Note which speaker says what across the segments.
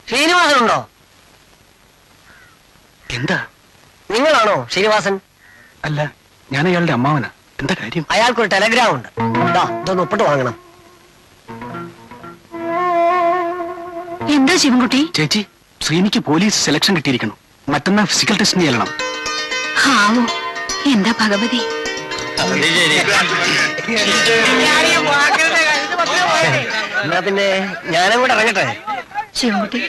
Speaker 1: ശ്രീനിവാസനുണ്ടോ?
Speaker 2: എന്താ?
Speaker 1: നിങ്ങളാണോ ശ്രീനിവാസൻ?
Speaker 2: അല്ല, ഞാൻ അയാളുടെ അമ്മാവനാ. എന്താ കാര്യം?
Speaker 1: അയാൾക്കൊരു ടെലഗ്രാം ഉണ്ട്. ഇതൊന്ന് ഒപ്പിട്ട് വാങ്ങണം.
Speaker 3: എന്താ ശിവൻകുട്ടി?
Speaker 2: ചേച്ചി, ശ്രീനിക്ക് പോലീസ് സെലക്ഷൻ കിട്ടിയിരിക്കണം. മറ്റന്നാ ഫിസിക്കൽ ടെസ്റ്റിന് ചെല്ലണം.
Speaker 3: ഹാവോ, എന്താ ഭഗവതി.
Speaker 1: എന്നാ പിന്നെ ഞാനും കൂടെ ഇറങ്ങട്ടെ.
Speaker 3: ശിവൻകുട്ടി,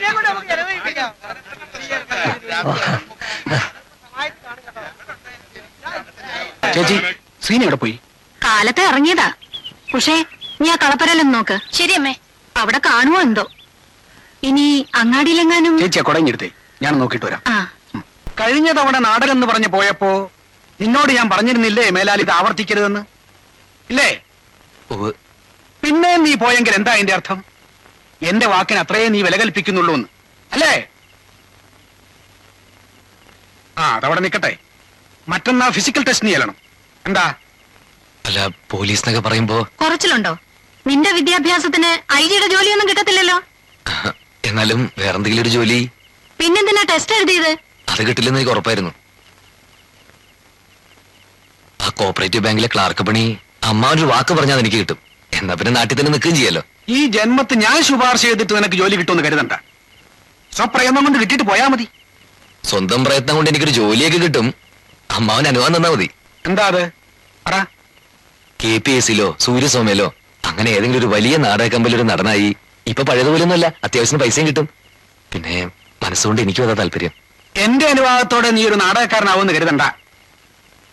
Speaker 2: ചേച്ചി, ശ്രീനി എവിടെ പോയി?
Speaker 3: കാലത്ത് ഇറങ്ങിയതാ. പക്ഷേ നീ ആ കളപ്പരലൊന്ന് നോക്ക്. ശരിയമ്മേ, അവിടെ കാണുമോ എന്തോ. ഇനി അങ്ങാടിയിലെങ്ങാനും.
Speaker 2: ചേച്ചി ആ കുടഞ്ഞെടുത്തേ, ഞാൻ നോക്കിയിട്ട് വരാം.
Speaker 3: ആ,
Speaker 2: കഴിഞ്ഞ തവണ നാടകം എന്ന് പറഞ്ഞു പോയപ്പോ നിന്നോട് ഞാൻ പറഞ്ഞിരുന്നില്ലേ മേലാൽ ഇത് ആവർത്തിക്കരുതെന്ന്? ഇല്ലേ? പിന്നെ നീ പോയെങ്കിൽ എന്താ അതിന്റെ അർത്ഥം? എന്റെ വാക്കിന് അത്രയേ നീ വില കൽപ്പിക്കുന്നുള്ളൂ എന്ന് അല്ലേ? അതവിടെ നിൽക്കട്ടെ. മറ്റന്നാ ഫിസിക്കൽ ടെസ്റ്റിന് ചെല്ലണം. എന്താ?
Speaker 4: അല്ല, പോലീസ് എന്നൊക്കെ പറയുമ്പോ
Speaker 3: കുറച്ചിലുണ്ടോ? നിന്റെ വിദ്യാഭ്യാസത്തിന് ഐജിയുടെ ജോലിയൊന്നും കിട്ടത്തില്ലല്ലോ.
Speaker 4: എന്നാലും വേറെന്തെങ്കിലും ഒരു ജോലി.
Speaker 3: പിന്നെന്തിനാ ടെസ്റ്റ് എഴുതിയത്?
Speaker 4: അത് കിട്ടില്ലെന്ന് എനിക്ക് ഉറപ്പായിരുന്നു. ആ കോപ്പറേറ്റീവ് ബാങ്കിലെ ക്ലാർക്ക് പണി അമ്മാവനൊരു വാക്ക് പറഞ്ഞാൽ എനിക്ക് കിട്ടും. എന്നാ പിന്നെ നാട്ടിൽ തന്നെ നിൽക്കുകയും ചെയ്യാലോ.
Speaker 2: ഈ ജന്മത്ത് ഞാൻ ശുപാർശ ചെയ്തിട്ട് നിനക്ക് ജോലി കിട്ടുമെന്ന് കരുതണ്ട. സ്വപ്രയത്നം കൊണ്ട് കിട്ടിയിട്ട് പോയാ മതി.
Speaker 4: സ്വന്തം പ്രയത്നം കൊണ്ട് എനിക്കൊരു ജോലിയൊക്കെ കിട്ടും. അമ്മാവൻ അനുവാദം തന്നാ മതി.
Speaker 2: എന്താ അത്?
Speaker 4: KPSCയിലോ സൂര്യസോമയിലോ അങ്ങനെ ഏതെങ്കിലും ഒരു വലിയ നാടക കമ്പനിയിൽ ഒരു നടനായി ഇപ്പൊ പഴയതുപോലെയൊന്നുമല്ല, അത്യാവശ്യം പൈസയും കിട്ടും. പിന്നെ മനസ്സുകൊണ്ട് എനിക്കും അതാ താല്പര്യം.
Speaker 2: എന്റെ അനുവാദത്തോടെ നീ ഒരു നാടകക്കാരനാവുമെന്ന് കരുതണ്ട.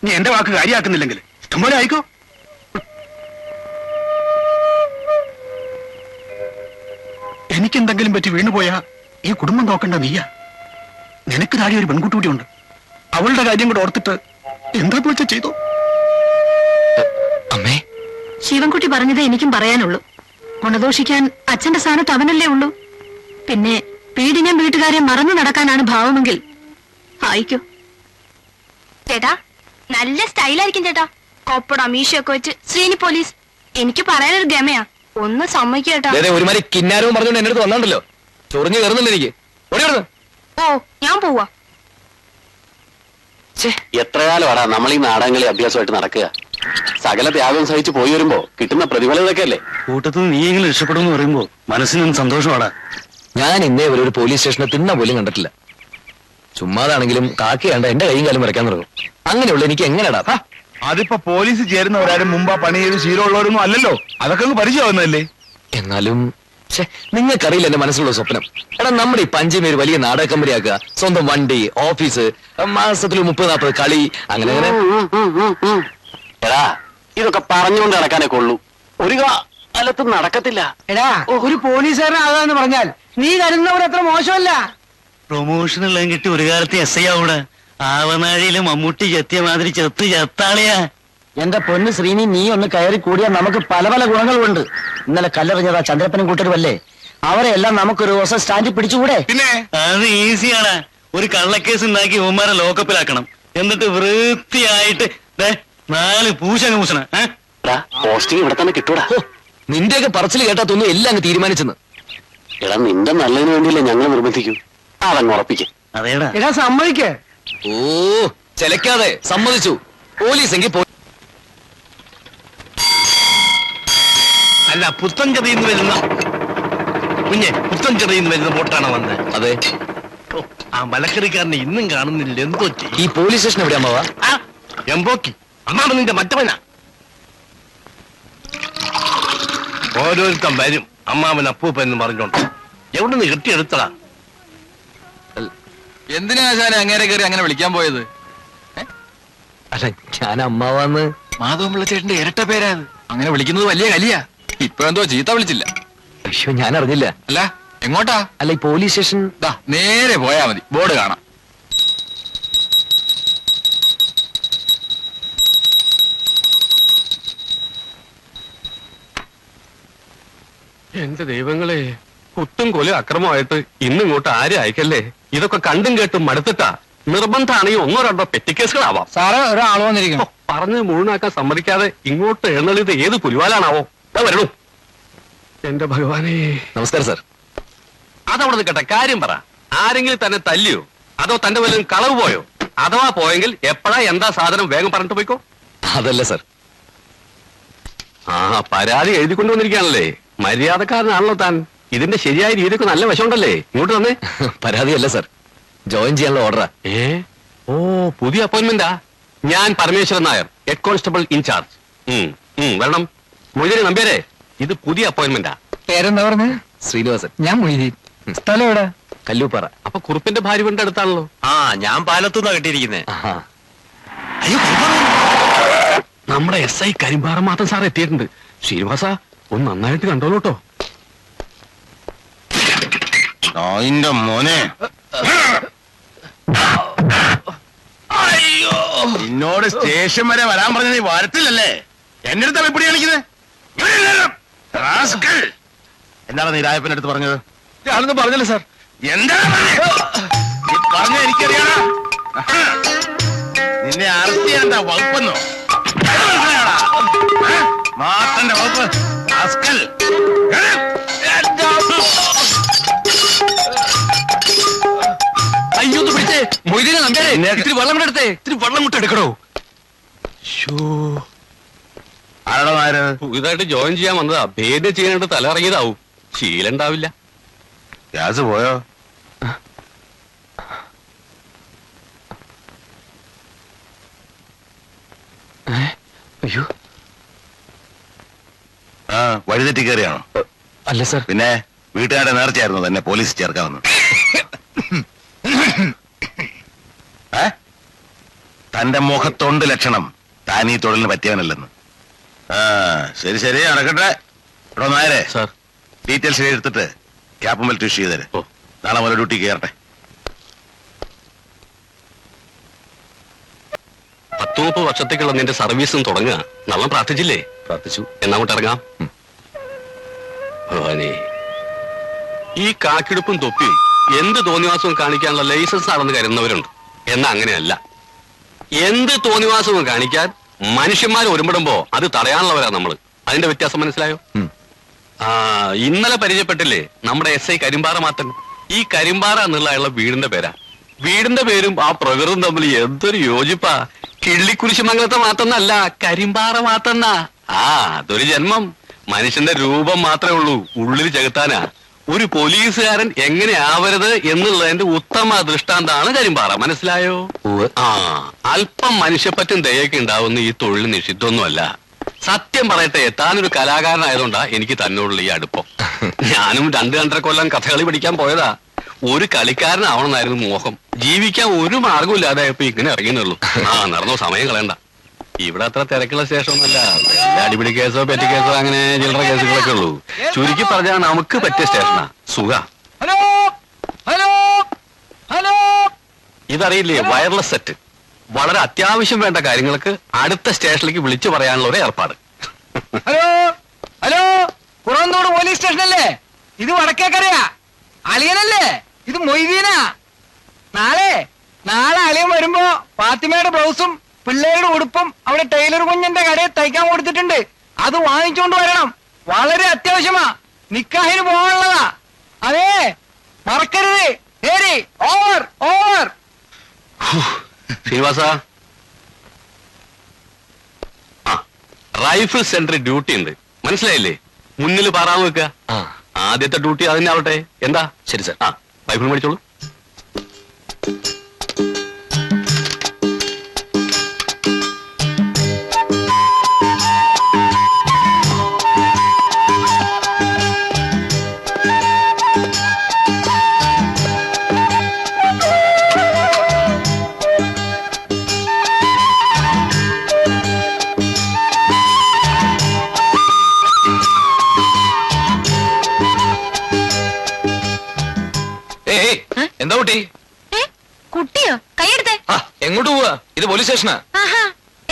Speaker 2: നീ എന്റെ വാക്ക് കാര്യമാക്കുന്നില്ലെങ്കിൽ ഇഷ്ടംപോലെ ആയിക്കോ. എനിക്കെന്തെങ്കിലും പറ്റി വീണുപോയാ ഈ കുടുംബം നോക്കണ്ട നീയാ. നിനക്ക് താഴെ ഒരു പെൺകുട്ടിയുണ്ട്. അവളുടെ കാര്യം കൂടെ ഓർത്തിട്ട് എന്താ പോച്ച ചെയ്തോ?
Speaker 4: അമ്മേ,
Speaker 3: ശിവൻകുട്ടി പറഞ്ഞതേ എനിക്കും പറയാനുള്ളൂ. ഗുണദോഷിക്കാൻ അച്ഛന്റെ സ്ഥാനത്ത് അവനല്ലേ ഉള്ളൂ. പിന്നെ പീഡിനം വീട്ടുകാരെ മറന്നു നടക്കാനാണ് ഭാവമെങ്കിൽ ആയിക്കോ.
Speaker 5: ചേട്ടാ, നല്ല സ്റ്റൈലായിരിക്കും ചേട്ടാ. കൊപ്പട മീശയൊക്കെ വെച്ച് ശ്രീനി പോലീസ്. എനിക്ക് പറയാനൊരു ഗമയാ. ഒന്ന് സമ്മതിക്കേട്ടാ.
Speaker 4: ഒരുമാതിരി കിന്നാരവും പറഞ്ഞുകൊണ്ട് എന്റെ അടുത്ത് വന്നാണ്ടല്ലോ. ചൊറിഞ്ഞു കയറുന്നുണ്ട് എനിക്ക്.
Speaker 5: ഓ, ഞാൻ പോവാ.
Speaker 6: എത്ര കാലമാടാ നമ്മൾ ഈ നാടകങ്ങളെ അഭ്യാസമായിട്ട് നടക്കുക? സകല ത്യാഗം സഹിച്ചു പോയി വരുമ്പോ കിട്ടുന്ന പ്രതിഫലം ഇതൊക്കെ അല്ലേ?
Speaker 2: കൂട്ടത്തിൽ നീയെങ്കിലും രക്ഷപ്പെടുമെന്ന് പറയുമ്പോ മനസ്സിനും സന്തോഷമാടാ.
Speaker 4: ഞാൻ ഇന്നേ വരെ ഒരു പോലീസ് സ്റ്റേഷനെ തിന്ന പോലും കണ്ടിട്ടില്ല. ചുമ്മാതാണെങ്കിലും കാക്കയാണ്ട് എന്റെ കൈയും കാലം വരയ്ക്കാൻ തുടങ്ങും. അങ്ങനെയുള്ള എനിക്ക് എങ്ങനെയാടാ?
Speaker 7: അതിപ്പോ പോലീസ് ചേരുന്നവരാരും മുമ്പ് പണി ചെയ്ത് ശീലമുള്ളവരൊന്നും അല്ലല്ലോ. അതൊക്കെ ഒന്ന് പരിചയമാവുന്നതല്ലേ?
Speaker 4: എന്നാലും നിങ്ങൾക്കറിയില്ല എന്റെ മനസ്സിലുള്ള സ്വപ്നം. എടാ, നമ്മുടെ ഈ പഞ്ചമി ഒരു വലിയ നാടക കമ്പനി ആക്കുക. സ്വന്തം വണ്ടി, ഓഫീസ്, മാസത്തിൽ 30-40 കളി, അങ്ങനെ അങ്ങനെ.
Speaker 6: എടാ, ഇതൊക്കെ പറഞ്ഞുകൊണ്ട് നടക്കാനേ കൊള്ളൂ. ഒരു കാലത്തും നടക്കത്തില്ല.
Speaker 1: എടാ, ഒരു പോലീസുകാരനാകാന്ന് പറഞ്ഞാൽ നീ കരുതുന്നവർ അത്ര മോശമല്ല.
Speaker 8: പ്രൊമോഷൻ എല്ലാം കിട്ടി ഒരു കാലത്ത് SI ആവൂടെ. ആവനാഴിയിലും മമ്മൂട്ടി ചെത്തിയ മാതിരി ചെത്താളിയാ.
Speaker 1: എന്റെ പൊന്ന് ശ്രീനി, നീ ഒന്ന് കയറി കൂടിയാൽ നമുക്ക് പല പല ഗുണങ്ങളുണ്ട്. ഇന്നലെ കല്ലെറിഞ്ഞതാ ചന്ദ്രപ്പനും കൂട്ടരുമല്ലേ? അവരെ എല്ലാം നമുക്കൊരു ദിവസം സ്റ്റാൻഡിൽ പിടിച്ചുകൂടെ?
Speaker 7: പിന്നെ
Speaker 8: അത് ഈസിയാണ്. ഒരു കള്ളക്കേസ് ഉണ്ടാക്കി ഉമ്മാരെ ലോക്കപ്പിലാക്കണം. എന്നിട്ട് വൃത്തിയായിട്ട് 4 പൂശന.
Speaker 6: പോസ്റ്റിംഗ് ഇവിടെ തന്നെ കിട്ടൂടാ.
Speaker 4: നിന്റെയൊക്കെ പറച്ചിൽ കേട്ടാത്തൊന്നും എല്ലാം അങ്ങ് തീരുമാനിച്ചെന്ന്.
Speaker 6: എടാ, നിന്റെ നല്ലതിന് വേണ്ടിയല്ലേ ഞങ്ങൾ നിർബന്ധിക്കും. അതങ്ങ് ഉറപ്പിക്കും.
Speaker 8: അതേടാ.
Speaker 1: എടാ, സമ്മതിക്കേ.
Speaker 4: ഓ, ചെലക്കാതെ സമ്മതിച്ചു. പോലീസ് എങ്കിൽ
Speaker 7: അല്ല, പുത്തൻചെറിയിൽ നിന്ന് വരുന്ന പുത്തൻചെറിയിൽ നിന്ന് വരുന്ന വോട്ടാണ് വന്നത്.
Speaker 4: അതെ.
Speaker 7: ആ മലക്കറിക്കാരനെ ഇന്നും കാണുന്നില്ല. എന്തോ
Speaker 4: ഈ പോലീസ് സ്റ്റേഷൻ എവിടെ അമ്മാവാ?
Speaker 7: എമ്പോക്കി അമ്മാമ നിന്റെ മറ്റവനാ. ഓരോരുത്തൻ വരും അമ്മാമൻ അപ്പൂപ്പൻ എന്ന് പറഞ്ഞോണ്ട്. എവിടെ നിന്ന് കെട്ടിയെടുത്തടാ?
Speaker 4: എന്തിനാ അങ്ങേരെ കയറി അങ്ങനെ വിളിക്കാൻ പോയത്? അല്ല, ഞാൻ അമ്മാവാന്ന്.
Speaker 7: മാധവമുള്ള ചേട്ടന്റെ ഇരട്ട പേരാണ്.
Speaker 4: അങ്ങനെ വിളിക്കുന്നത് വലിയ കലിയാ. ഇപ്പൊ എന്തോ ചീത്ത വിളിച്ചില്ല. അയ്യോ, ഞാൻ അറിഞ്ഞില്ല.
Speaker 7: അല്ല, എങ്ങോട്ടാ?
Speaker 4: അല്ല, ഈ പോലീസ് സ്റ്റേഷൻ
Speaker 7: നേരെ പോയാ മതി. ബോർഡ് കാണാം.
Speaker 9: എന്റെ ദൈവങ്ങളെ, കുത്തും കൊലും അക്രമമായിട്ട് ഇന്നിങ്ങോട്ട് ആരും അയക്കല്ലേ. ഇതൊക്കെ കണ്ടും കേട്ടും മടുത്തിട്ടാ. നിർബന്ധമാണെങ്കിൽ 1-2 പെറ്റിക്കേസുകളാവാം.
Speaker 1: സാറേ, ഒരാൾ വന്നിരിക്കുന്നു.
Speaker 9: പറഞ്ഞ് മുഴുവനാക്കാൻ സമ്മതിക്കാതെ ഇങ്ങോട്ട് എഴുന്നള്ളിത് ഏത് പുലിവാലാണാവോ? വരണു. എന്റെ ഭഗവാനെ.
Speaker 4: നമസ്കാരം സാർ.
Speaker 7: ആ
Speaker 9: അതവിടെ നിൽക്കട്ടെ, കാര്യം പറ. ആരെങ്കിലും തന്നെ തല്ലിയോ അതോ തന്റെ വല്ലതും കളവ് പോയോ? അഥവാ പോയെങ്കിൽ എപ്പോഴാ എന്താ സാധനം വേഗം പറഞ്ഞിട്ട് പോയിക്കോ.
Speaker 4: അതല്ല സർ.
Speaker 9: ആ പരാതി എഴുതിക്കൊണ്ടു വന്നിരിക്കുകയാണല്ലേ. മര്യാദക്കാരനാണല്ലോ താൻ. ഇതിന്റെ ശരിയായ രീതിക്ക് നല്ല വശമുണ്ടല്ലേ. ഇങ്ങോട്ട് തന്നെ.
Speaker 4: പരാതിയല്ല സർ, ജോയിൻ ചെയ്യാനുള്ള ഓർഡറാ.
Speaker 9: ഓ പുതിയ അപ്പോയിന്റ്മെന്റാ. ഞാൻ Parameswaran Nair, head constable incharge. വരണം. മൊയ്തീൻ നമ്പ്യാരെ, ഇത് പുതിയ അപ്പോയിന്റ്മെന്റാ.
Speaker 2: പേരെന്താ പറഞ്ഞ?
Speaker 4: ശ്രീനിവാസൻ.
Speaker 2: ഞാൻ മൊയ്തീൻ. സ്ഥലം എവിടെ?
Speaker 4: കല്ലൂപ്പാറ.
Speaker 9: അപ്പൊ കുറുപ്പിന്റെ ഭാര്യ വീടിന്റെ അടുത്താണല്ലോ.
Speaker 4: ആ, ഞാൻ പാലത്തുനിന്നാ കിട്ടിയിരിക്കുന്നേ.
Speaker 9: നമ്മുടെ SI കരിമ്പാറ മാത്രം സാർ എത്തിയിട്ടുണ്ട്. ശ്രീനിവാസ ഒന്ന് നന്നായിട്ട് കണ്ടോളൂട്ടോ.
Speaker 7: അതിന്റെ മോനെ, അയ്യോ, എന്നോട് സ്റ്റേഷൻ വരെ വരാൻ പറഞ്ഞ നീ വരത്തില്ലല്ലേ? എന്റെ അടുത്ത് എപ്പിടി കളിക്കുന്നത്? എന്താണ് നീ രായപ്പന്റെ അടുത്ത് പറഞ്ഞത്?
Speaker 4: ഞാനൊന്നും പറഞ്ഞില്ല സാർ.
Speaker 7: എന്താണ് പറഞ്ഞ? എനിക്കറിയാം. നിന്നെ അറസ്റ്റ് ചെയ്യേണ്ട വകുപ്പെന്നോ? മാത്തന്റെ വകുപ്പ്.
Speaker 4: അയ്യോ പിടിച്ചേ. മൊയ്തീനെ നമ്പ്യാരെ, ഇത്തിരി വെള്ളം കൂടെ എടുത്തേ. ഇത്തിരി വെള്ളം കൂട്ട് എടുക്കണോ?
Speaker 7: ആരാടോ നായര്?
Speaker 9: പുതിയതായിട്ട് ജോയിൻ ചെയ്യാൻ വന്നതാ. ഭേദം ചെയ്യാനായിട്ട് തല ഇറങ്ങിയതാവും. ശീലം ഉണ്ടാവില്ല.
Speaker 7: ഗ്യാസ് പോയോ?
Speaker 4: അയ്യോ
Speaker 7: ആ, വഴിതെറ്റി കയറിയാണോ?
Speaker 4: അല്ല സാർ.
Speaker 7: പിന്നെ വീട്ടുകാരുടെ നേർച്ചയായിരുന്നു തന്നെ പോലീസ് ചേർക്കാമെന്ന്. തന്റെ മുഖത്തൊണ്ട് ലക്ഷണം താൻ ഈ തൊഴിലിന് പറ്റിയവനല്ലെന്ന്. ആ ശരി ശരി, നടക്കട്ടെ. എടോ നായരെ,
Speaker 9: സാർ
Speaker 7: ഡീറ്റെയിൽസ് എടുത്തിട്ട് ക്യാപ്പ് മെൽറ്റ് ഇഷ്യൂ ചെയ്തേരെ. നാളെ മുതൽ ഡ്യൂട്ടി കയറട്ടെ.
Speaker 9: 10-30 വർഷത്തേക്കുള്ള നിന്റെ സർവീസും തുടങ്ങുക. നല്ല പ്രാർത്ഥിച്ചില്ലേ?
Speaker 4: പ്രാർത്ഥിച്ചു.
Speaker 9: എന്നങ്ങോട്ട് ഇറങ്ങാം. ഭവാനി, ഈ കാക്കിടുപ്പും തൊപ്പിയും എന്ത് തോന്നിവാസവും കാണിക്കാനുള്ള ലൈസൻസ് ആണെന്ന് കരുതുന്നവരുണ്ട്. എന്നാ അങ്ങനെയല്ല. എന്ത് തോന്നിവാസവും കാണിക്കാൻ മനുഷ്യന്മാർ ഒരുമിടുമ്പോ അത് തടയാനുള്ളവരാ നമ്മള്. അതിന്റെ വ്യത്യാസം മനസ്സിലായോ? ഇന്നലെ പരിചയപ്പെട്ടില്ലേ നമ്മുടെ SI കരിമ്പാറ മാത്തൻ. ഈ കരിമ്പാറ എന്നുള്ള അയാളുടെ വീടിന്റെ പേരാ. വീടിന്റെ പേരും ആ പ്രകൃതം തമ്മിൽ എന്തൊരു യോജിപ്പാ. കിള്ളിക്കുരിശുമംഗലത്തെ മാത്തന്നല്ല, കരിമ്പാറ മാത്തന്നാ. അതൊരു ജന്മം. മനുഷ്യന്റെ രൂപം മാത്രമേ ഉള്ളൂ, ഉള്ളിൽ ചെകുത്താനാ. ഒരു പോലീസുകാരൻ എങ്ങനെ ആവരുത് എന്നുള്ളതിന്റെ ഉത്തമ ദൃഷ്ടാന്താണ് കരിമ്പാറ. മനസ്സിലായോ? അല്പം മനുഷ്യപ്പറ്റും ദയൊക്കെ ഉണ്ടാവുന്ന ഈ തൊഴിൽ നിഷിദ്ധമൊന്നുമല്ല. സത്യം പറയട്ടെ, താനൊരു കലാകാരനായതുകൊണ്ടാ എനിക്ക് തന്നോടുള്ള ഈ അടുപ്പം. ഞാനും 2-2.5 കൊല്ലം കഥകളി പഠിക്കാൻ പോയതാ. ഒരു കളിക്കാരനാവണമെന്നായിരുന്നു മോഹം. ജീവിക്കാൻ ഒരു മാർഗമില്ലാതെ ഇപ്പൊ ഇങ്ങനെ ഇറങ്ങിയുള്ളൂ. നടന്നോ, സമയം കളയണ്ട. ഇവിടെ അത്ര തിരക്കുള്ള സ്റ്റേഷനൊന്നുമല്ല. എല്ലാ അടിപിടി കേസോ പെറ്റി കേസോ അങ്ങനെ ചില്ലറ കേസുകളൊക്കെ ഉള്ളൂ. ചുരുക്കി പറഞ്ഞാൽ നമുക്ക് പറ്റിയ സ്റ്റേഷനാ. സുഖ.
Speaker 2: ഹലോ ഹലോ ഹലോ,
Speaker 9: ഇതറിയില്ലേ? Wireless set. വളരെ അത്യാവശ്യം വേണ്ട കാര്യങ്ങൾക്ക് അടുത്ത സ്റ്റേഷനിലേക്ക് വിളിച്ചു പറയാനുള്ള ഒരു ഏർപ്പാട്.
Speaker 2: ഹലോ ഹലോ, കുറവന്തോട് പോലീസ് സ്റ്റേഷനല്ലേ? ഇത് വടക്കേക്കരയാ. അളിയനല്ലേ? ഇത് മൊയ്തീനാ. നാളെ അളിയൻ വരുമ്പോ ഫാത്തിമയുടെ ബ്ലൗസും പിള്ളേരുടെ ഉടുപ്പും അവിടെ ടൈലർ കുഞ്ഞിന്റെ കടയിൽ തയ്ക്കാൻ കൊടുത്തിട്ടുണ്ട്. അത് വാങ്ങിച്ചുകൊണ്ട് വരണം. വളരെ അത്യാവശ്യമാ. നിക്കാഹിന് പോകാനുള്ളതാ. അതെ, മറക്കരുത്. ശരി, over over.
Speaker 9: Srinivasa, rifle centre duty ഉണ്ട്. മനസ്സിലായില്ലേ? മുന്നിൽ പാറാൻ വെക്കുക. ആദ്യത്തെ ഡ്യൂട്ടി അതിനെ ആവട്ടെ. എന്താ?
Speaker 4: ശരി സാർ.
Speaker 9: റൈഫിൾ മേടിച്ചോളൂ.
Speaker 4: എന്താ കുട്ടി?
Speaker 5: കുട്ടിയോ? കൈയെടുത്തേ.
Speaker 4: എങ്ങോട്ട് പോവാ? ഇത് പോലീസ് സ്റ്റേഷനാ.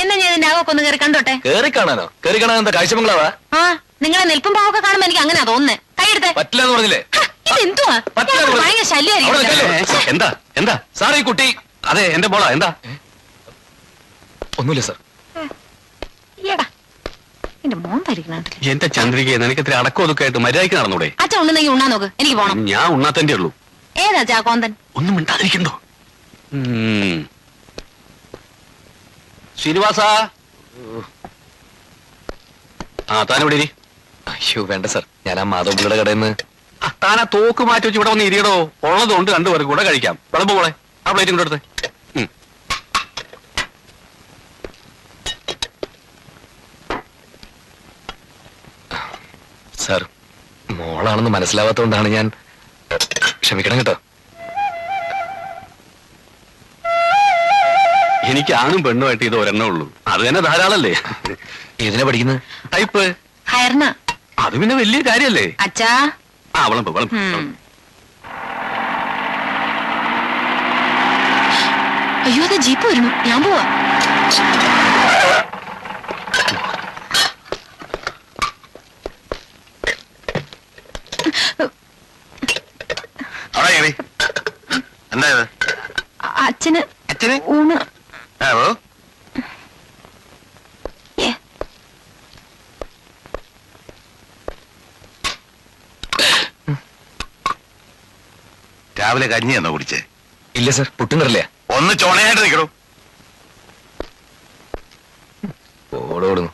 Speaker 5: എന്നാ ഞാൻ ഇതിന്റെ ആകൊക്കെ ഒന്ന് കയറി കണ്ടോട്ടെ.
Speaker 4: കേറി കാണാനോ? കേറി കാണാൻ എന്താ കാഴ്ചമംഗളാവാ?
Speaker 5: നിങ്ങളെ നിൽപ്പും പാവൊക്കെ കാണുമ്പോ എനിക്ക് അങ്ങനെ തോന്നുന്നേ. കൈയെടുത്തേ.
Speaker 4: പറ്റില്ല എന്ന് പറഞ്ഞില്ലേ?
Speaker 5: ഇതെന്തുവാ? ഭയങ്കര ശല്യമായിരിക്കും.
Speaker 9: എന്താ എന്താ
Speaker 4: സാർ, ഈ കുട്ടി.
Speaker 9: അതെ, എന്റെ മോളാ. എന്താ?
Speaker 4: ഒന്നുമില്ല സാർ.
Speaker 3: എന്റെ മോൻ ഭരിക്കണ
Speaker 9: എന്റെ ചന്ദ്രിക നിനക്ക് ഇത്തിരി അടക്കം ഒതുക്കെ ആയിട്ട് മര്യാദയ്ക്ക് നടന്നൂടെ?
Speaker 3: അച്ഛൻ ഉണ്ടെന്നെങ്കിൽ ഉണ്ണാൻ നോക്ക്, എനിക്ക് പോണം.
Speaker 9: ഞാൻ ഉണ്ണാത്തന്റെ ഉള്ളൂ.
Speaker 3: ഏതാ ചാക്കോന്തൻ?
Speaker 9: ഒന്നും മിണ്ടാതിരിക്കണ്ടോ? ശ്രീനിവാസ, താനിവിടെ ഇരി.
Speaker 4: അയ്യോ വേണ്ട സാർ, ഞാൻ ആ മാധവപിള്ളയുടെ കടയിൽ നിന്ന്.
Speaker 9: താൻ ആ തോക്ക് മാറ്റി വെച്ച് ഇവിടെ വന്ന് ഇരിയടോ. ഉള്ളതുകൊണ്ട് രണ്ടുപേർക്ക് കൂടെ കഴിക്കാം. വിളമ്പ് പോളെ, ആ പ്ലേറ്റും കൂടെ എടുത്ത്.
Speaker 4: സാർ, മോളാണെന്ന് മനസ്സിലാവാത്തോണ്ടാണ് ഞാൻ. ക്ഷമിക്കണം കേട്ടോ.
Speaker 9: എനിക്ക് ആണും പെണ്ണുമായിട്ട് ഇത് ഒരെണ്ണേ ഉള്ളൂ. അത് തന്നെ ധാരാളല്ലേ.
Speaker 4: ഏതിനാ പഠിക്കുന്നത്?
Speaker 9: ടൈപ്പ്.
Speaker 3: ഹയർന.
Speaker 9: അത് പിന്നെ വലിയ കാര്യല്ലേ.
Speaker 3: അച്ഛാ.
Speaker 9: ആ വിളമ്പ് വിളമ്പ്.
Speaker 3: അയ്യോ, അത് ജീപ്പ് വരുന്നു, ഞാൻ പോവാ.
Speaker 7: എന്തായത്?
Speaker 3: അച്ഛന്
Speaker 7: അച്ഛന്
Speaker 3: ഊണ്.
Speaker 7: രാവിലെ കഞ്ഞി എന്നോ കുടിച്ചേ?
Speaker 4: ഇല്ല സാർ, പുട്ടും കറില്ല.
Speaker 7: ഒന്ന് ചോണയായിട്ട് നിൽക്കണോ?
Speaker 4: ഓടോടുന്നു.